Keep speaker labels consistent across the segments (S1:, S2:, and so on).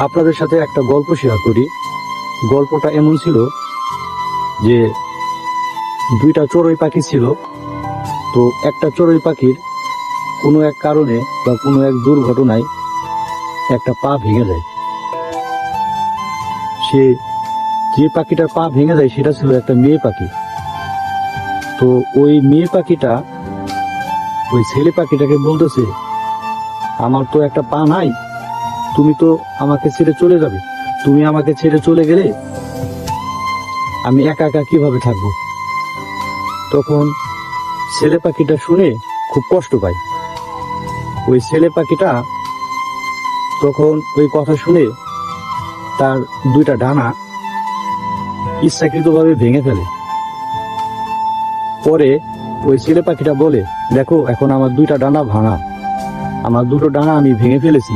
S1: আপনাদের সাথে একটা গল্প শেয়ার করি। গল্পটা এমন ছিল যে দুইটা চড়ুই পাখি ছিল। তো একটা চড়ুই পাখির কোনো এক কারণে বা কোনো এক দুর্ঘটনায় একটা পা ভেঙে যায়। সে যে পাখিটার পা ভেঙে যায় সেটা ছিল একটা মেয়ে পাখি। তো ওই মেয়ে পাখিটা ওই ছেলে পাখিটাকে বলতেছে, আমার তো একটা পা নাই, তুমি তো আমাকে ছেড়ে চলে যাবে, তুমি আমাকে ছেড়ে চলে গেলে আমি একা একা কিভাবে থাকবো। তখন ছেলে পাখিটা শুনে খুব কষ্ট পায়। ওই ছেলে পাখিটা তখন ওই কথা শুনে তার দুইটা ডানা ইচ্ছাকৃতভাবে ভেঙে ফেলে। পরে ওই ছেলে পাখিটা বলে, দেখো এখন আমার দুইটা ডানা ভাঙা, আমার দুটো ডানা আমি ভেঙে ফেলেছি,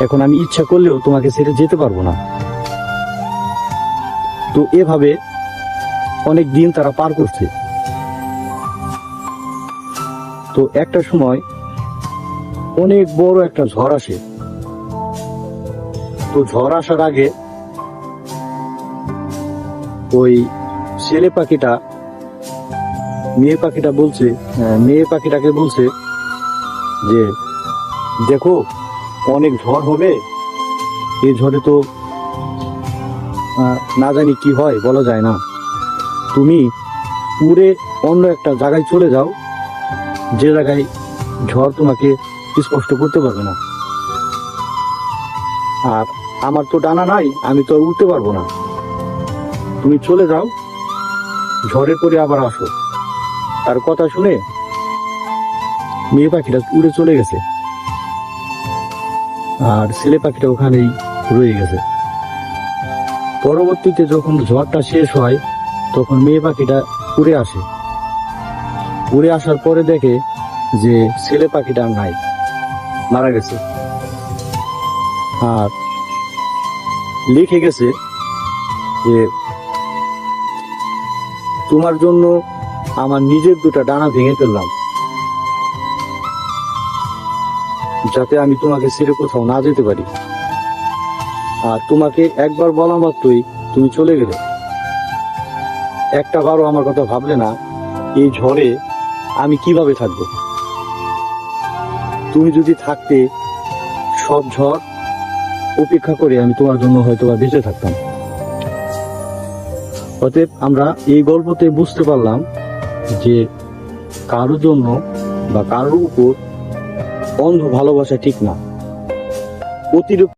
S1: এখন আমি ইচ্ছা করলেও তোমাকে ছেড়ে যেতে পারবো না। তো এভাবে অনেক দিন তারা পার করছে। তো একটা সময় অনেক বড় একটা ঝড় আসে। তো ঝড় আসার আগে ওই ছেলে পাখিটা মেয়ে পাখিটাকে বলছে যে, দেখো অনেক ঝড় হবে, এই ঝড়ে তো না জানি কি হয়, বলা যায় না, তুমি উড়ে অন্য একটা জায়গায় চলে যাও, যে জায়গায় ঝড় তোমাকে স্পষ্ট করতে পারবে না। আর আমার তো ডানা নাই, আমি তো উঠতে পারবো না, তুমি চলে যাও, ঝড়ের পরে আবার আসো। তার কথা শুনে মেয়ে পাখিটা উড়ে চলে গেছে, আর ছেলে পাখিটা ওখানেই রয়ে গেছে। পরবর্তীতে যখন ঝড়টা শেষ হয় তখন মেয়ে পাখিটা উড়ে আসে। উড়ে আসার পরে দেখে যে ছেলে পাখিটা নাই, মারা গেছে। আর লিখে গেছে যে, তোমার জন্য আমার নিজের দুটা ডানা ভেঙে ফেললাম, যাতে আমি তোমাকে ছেড়ে কোথাও না যেতে পারি। আর তোমাকে একবার বলা মাত্রই তুমি চলে গেলে, একটা বারও আমার কথা ভাবলে না, এই ঝড়ে আমি কিভাবে থাকবো। তুমি যদি থাকতে, সব ঝড় উপেক্ষা করে আমি তোমার জন্য হয়তো বা বেঁচে থাকতাম। অতএব আমরা এই গল্পতে বুঝতে পারলাম যে কারোর জন্য বা কারোর উপর অন্ধ ভালোবাসা ঠিক না। অতিরিক্ত